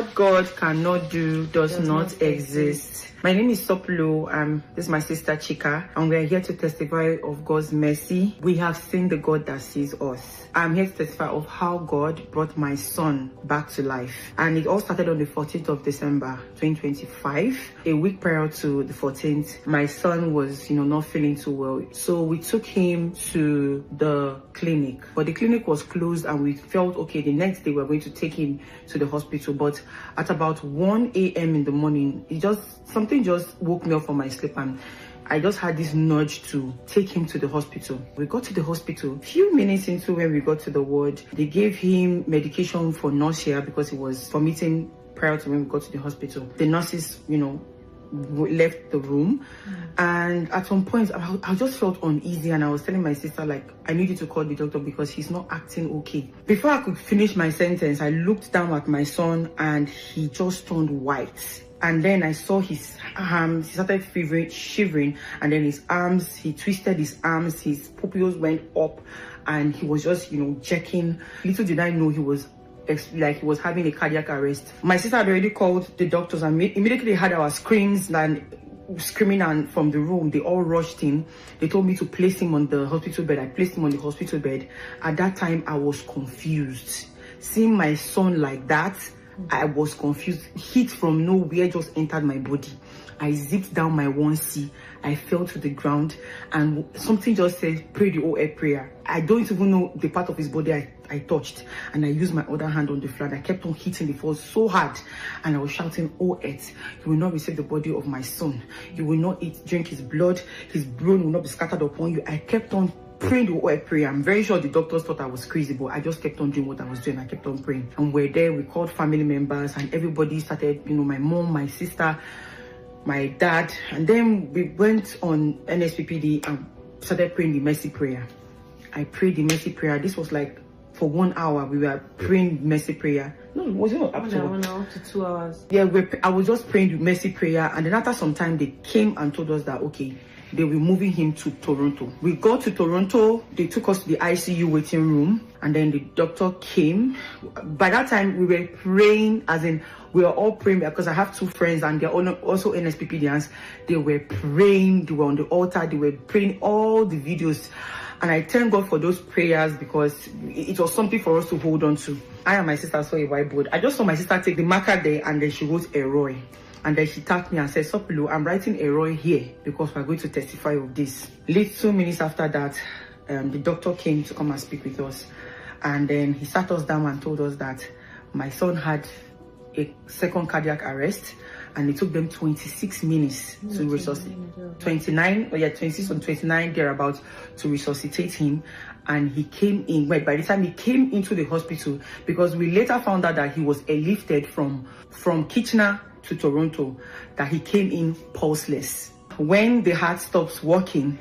What God cannot do does not exist. My name is Soplo. This is my sister Chika, and we are here to testify of God's mercy. We have seen the God that sees us. I'm here to testify of how God brought my son back to life. And it all started on the 14th of December, 2025. A week prior to the 14th, my son was, not feeling too well. So we took him to the clinic, but the clinic was closed, and we felt, okay, the next day we were going to take him to the hospital. But at about 1 a.m. in the morning, something just woke me up from my sleep, and I just had this nudge to take him to the hospital. We got to the hospital. A few minutes into when we got to the ward, they gave him medication for nausea because he was vomiting prior to when we got to the hospital. The nurses, left the room, and at some point I just felt uneasy, and I was telling my sister, I needed to call the doctor because he's not acting okay. Before I could finish my sentence, I looked down at my son and he just turned white. And then I saw his arms, he started shivering, and then his arms, he twisted his arms, his pupils went up, and he was just, checking. Little did I know he was having a cardiac arrest. My sister had already called the doctors, and immediately had our screams and screaming, and from the room they all rushed in. They told me to place him on the hospital bed. I placed him on the hospital bed. At that time I was confused. Seeing my son like that, I was confused. Heat from nowhere just entered my body. I zipped down my 1C. I fell to the ground, and something just said, pray the OA prayer. I don't even know the part of his body I touched, and I used my other hand on the floor. I kept on hitting the floor so hard, and I was shouting, "Oh, you will not receive the body of my son. You will not drink his blood. His blood will not be scattered upon you." I kept on praying the OA prayer. I'm very sure the doctors thought I was crazy, but I just kept on doing what I was doing. I kept on praying, and we're there. We called family members, and everybody started, my mom, my sister, my dad, and then we went on NSPPD and started praying the mercy prayer. I prayed the mercy prayer. This was for 1 hour. We were praying mercy prayer. No, it wasn't up to 1 hour to 2 hours. Yeah, I was just praying the mercy prayer, and then after some time, they came and told us that, okay, they were moving him to Toronto. We got to Toronto. They took us to the ICU waiting room, and then the doctor came. By that time, we were praying, as in we were all praying, because I have two friends and they're also NSPPDians. They were praying. They were on the altar. They were praying all the videos. And I thank God for those prayers, because it was something for us to hold on to. I and my sister saw a whiteboard. I just saw my sister take the marker there, and then she wrote Eroy. And then she tapped me and said, "Soplo, I'm writing Eroy here because we're going to testify of this." Little minutes after that, the doctor came to come and speak with us. And then he sat us down and told us that my son had a second cardiac arrest, and it took them 26 minutes to resuscitate. 26 or 29 thereabouts to resuscitate him. And he came in. By the time he came into the hospital, because we later found out that he was airlifted from Kitchener to Toronto, that he came in pulseless. When the heart stops working,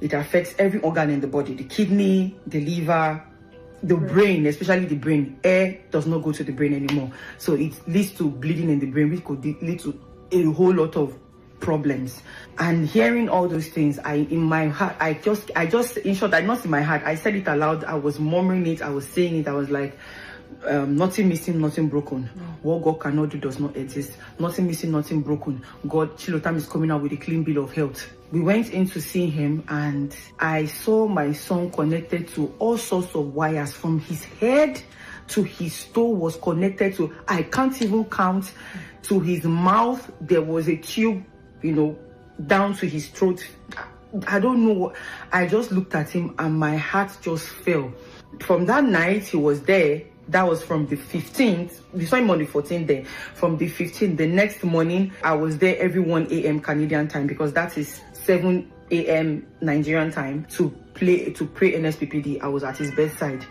it affects every organ in the body: the kidney, the liver, the brain, especially the brain. Air does not go to the brain anymore, so it leads to bleeding in the brain, which could lead to a whole lot of problems. And hearing all those things, in my heart, I just in short, not in my heart, I said it aloud. I was murmuring it, I was saying it, I was like, nothing missing, nothing broken. What God cannot do does not exist. Nothing missing, nothing broken. God, Chilotam is coming out with a clean bill of health. We went in to see him, and I saw my son connected to all sorts of wires. From his head to his toe was connected to, I can't even count, to his mouth. There was a tube, down to his throat. I don't know what. I just looked at him, and my heart just fell. From that night, he was there. That was from the 15th. We saw him on the 14th day. From the 15th, the next morning, I was there every 1 a.m. Canadian time, because that is 7 a.m. Nigerian time, to pray NSPPD. I was at his bedside.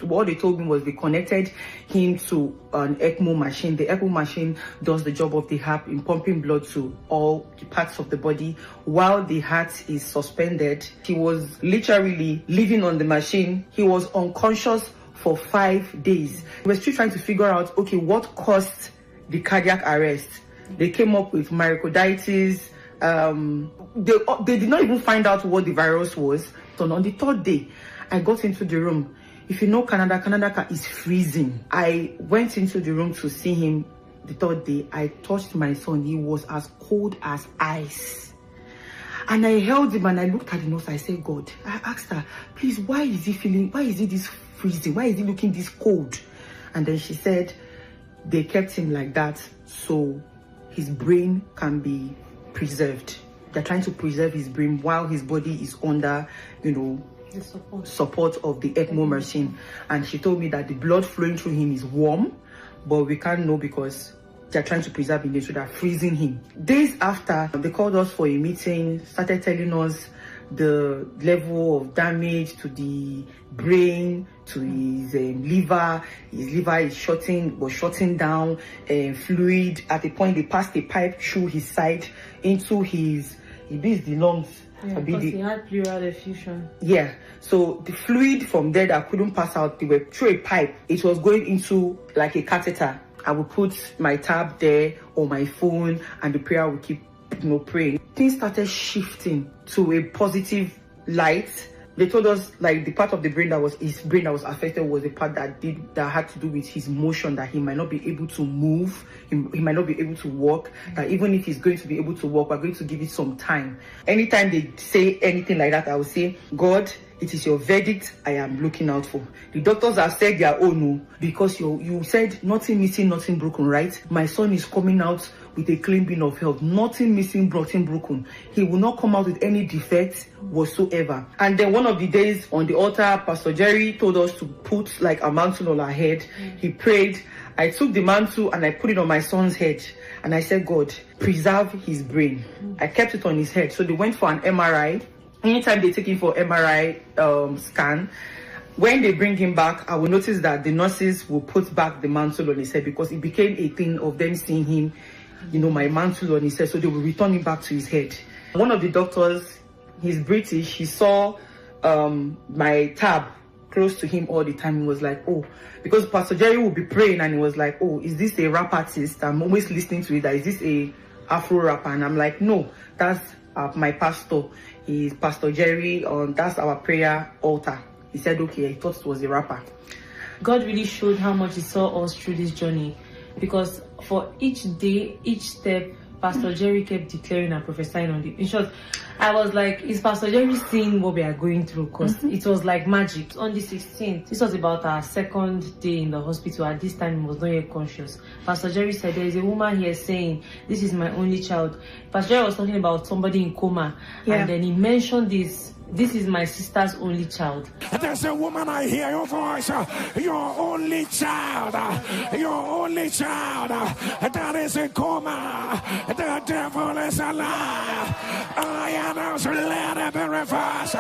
What they told me was they connected him to an ECMO machine. The ECMO machine does the job of the heart in pumping blood to all the parts of the body while the heart is suspended. He was literally living on the machine. He was unconscious for 5 days. We were still trying to figure out, okay, what caused the cardiac arrest. They came up with myocarditis. They did not even find out what the virus was. So on the third day, I got into the room. If you know Canada is freezing. I went into the room to see him the third day, I touched my son. He was as cold as ice. And I held him and I looked at the nurse. I said, God, I asked her, please, why is he this freezing? Why is he looking this cold? And then she said, they kept him like that so his brain can be preserved. They're trying to preserve his brain while his body is under, the support of the ECMO machine. And she told me that the blood flowing through him is warm, but we can't know because they're trying to preserve him, so they're freezing him. Days after, they called us for a meeting, started telling us the level of damage to the brain, to his liver. His liver is shutting down, fluid. At a point, they passed a pipe through his side into the lungs. Yeah, because he had pleural effusion. Yeah, so the fluid from there that couldn't pass out, they were through a pipe. It was going into like a catheter. I would put my tab there or my phone, and the prayer would keep, praying. Things started shifting to a positive light. They told us like the part of the brain that was affected was the part that had to do with his motion, that he might not be able to move, he might not be able to walk, that even if he's going to be able to walk, we're going to give it some time. Anytime they say anything like that, I will say, God, it is your verdict I am looking out for. The doctors have said their own, because you said nothing missing, nothing broken, right? My son is coming out with a clean bill of health, nothing missing, nothing broken. He will not come out with any defects whatsoever. And then one of the days on the altar, Pastor Jerry told us to put like a mantle on our head. He prayed. I took the mantle and I put it on my son's head. And I said, God, preserve his brain. I kept it on his head. So they went for an MRI. Anytime they take him for MRI scan, when they bring him back, I will notice that the nurses will put back the mantle on his head, because it became a thing of them seeing him, my mantle on his head. So they will return it back to his head. One of the doctors, he's British, he saw my tab close to him all the time. He was like, oh, because Pastor Jerry will be praying and he was like, oh, is this a rap artist? I'm always listening to it. Is this a Afro rapper? And I'm like, no, that's my pastor. He's Pastor Jerry. That's our prayer altar. He said, okay, I thought it was a rapper. God really showed how much he saw us through this journey, because for each day, each step, Pastor Jerry kept declaring and prophesying on it. In short, I was like, is Pastor Jerry seeing what we are going through? Because it was like magic. On the 16th, this was about our second day in the hospital. At this time, he was not yet conscious. Pastor Jerry said, there is a woman here saying, this is my only child. Pastor Jerry was talking about somebody in coma. Yeah. And then he mentioned this is my sister's only child. There's a woman, I hear your voice. Your only child. Your only child. That is in coma. The devil is alive. I announce, let it be reversed.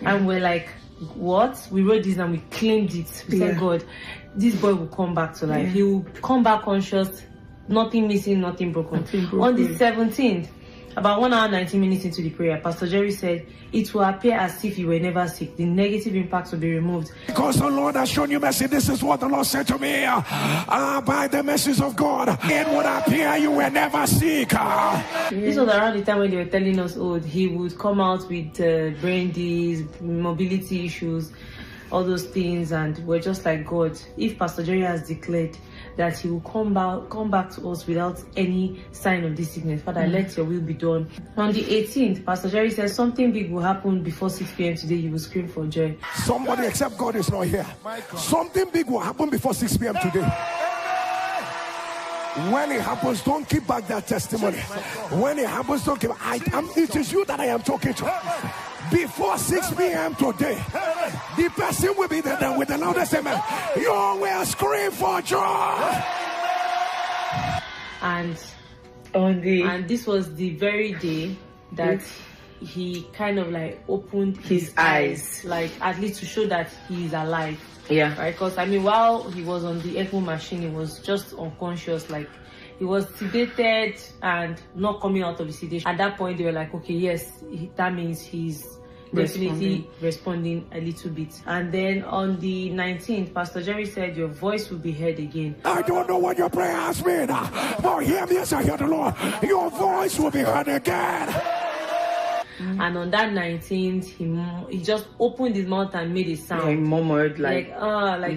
And we're like, what? We wrote this and we claimed it. We said, God, this boy will come back to life. He will come back conscious. Nothing missing, nothing broken. On the 17th, about 1 hour 19 minutes into the prayer, Pastor Jerry said, it will appear as if you were never sick. The negative impacts will be removed. Because the Lord has shown you mercy. This is what the Lord said to me. By the mercies of God, it would appear you were never sick. This was around the time when they were telling us, oh, he would come out with brain disease, mobility issues, all those things. And we're just like, God, if Pastor Jerry has declared that he will come back to us without any sign of this sickness, Father, let your will be done. On the 18th, Pastor Jerry says something big will happen before 6 p.m. today. You will scream for joy. Somebody except God is not here. Something big will happen before 6 p.m. today. When it happens, don't keep back that testimony. When it happens, don't keep. It is you that I am talking to. Before 6 p.m. today, the person will be there with the loudest amen. You will scream for joy. And this was the very day that he kind of like opened his eyes, like at least to show that he is alive. Yeah. Right? Because while he was on the ECMO machine, he was just unconscious, like he was sedated and not coming out of the sedation. At that point, they were like, okay, yes, that means he's definitely responding a little bit. And then on the 19th, Pastor Jerry said, your voice will be heard again. I don't know what your prayer has been, but hear me as I hear the Lord. Your voice will be heard again. And on that 19th, he just opened his mouth and made a sound. Yeah, he murmured like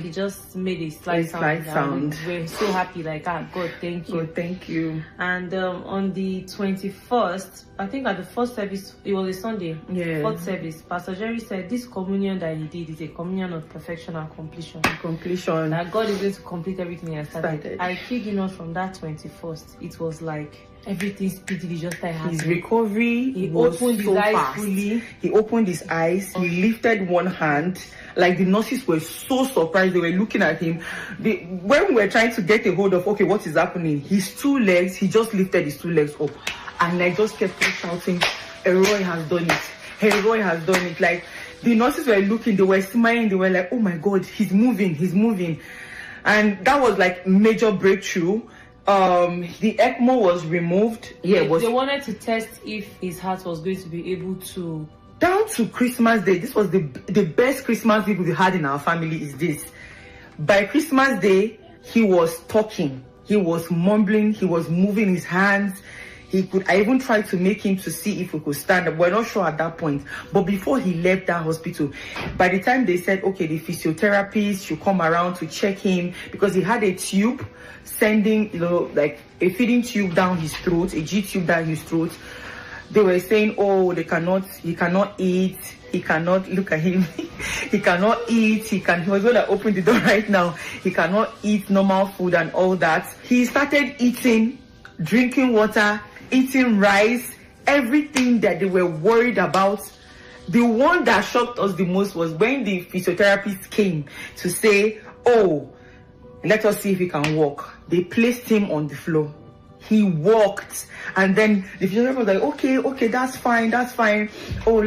he just made a slight sound. We're so happy, like, God, thank you. God, thank you. And on the 21st, I think at the first service, it was a Sunday, fourth service, Pastor Jerry said this communion that he did is a communion of perfection and completion. That God is going to complete everything he has started. I kid you not, from that 21st, it was like everything speedily just started happening. His recovery, he opened his eyes fully. He opened his eyes, he lifted one hand. Like, the nurses were so surprised. They were looking at him. When we were trying to get a hold of, okay, what is happening? His two legs, he just lifted his two legs up. And I just kept shouting, Elroy has done it. Elroy has done it. Like, the nurses were looking, they were smiling, they were like, oh my God, he's moving. And that was like major breakthrough. The ECMO was removed. They wanted to test if his heart was going to be able to. Down to Christmas Day, this was the best Christmas Eve we had in our family is this. By Christmas Day, he was talking, he was mumbling, he was moving his hands. I even tried to make him to see if he could stand up. We're not sure at that point. But before he left that hospital, by the time they said, okay, the physiotherapist should come around to check him, because he had a tube sending, like a feeding tube down his throat, a G tube down his throat. They were saying, oh, he cannot eat, he cannot, look at him, he cannot eat, he was going to open the door right now, he cannot eat normal food and all that. He started eating, drinking water, eating rice, everything that they were worried about. The one that shocked us the most was when the physiotherapist came to say, oh, let us see if he can walk. They placed him on the floor. He walked, and then the physiotherapist was like, okay, that's fine. Oh,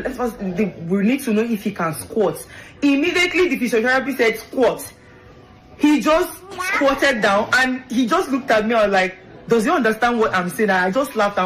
we need to know if he can squat. Immediately the physiotherapist said squat. He just squatted down and he just looked at me. I was like, does he understand what I'm saying? I just laughed.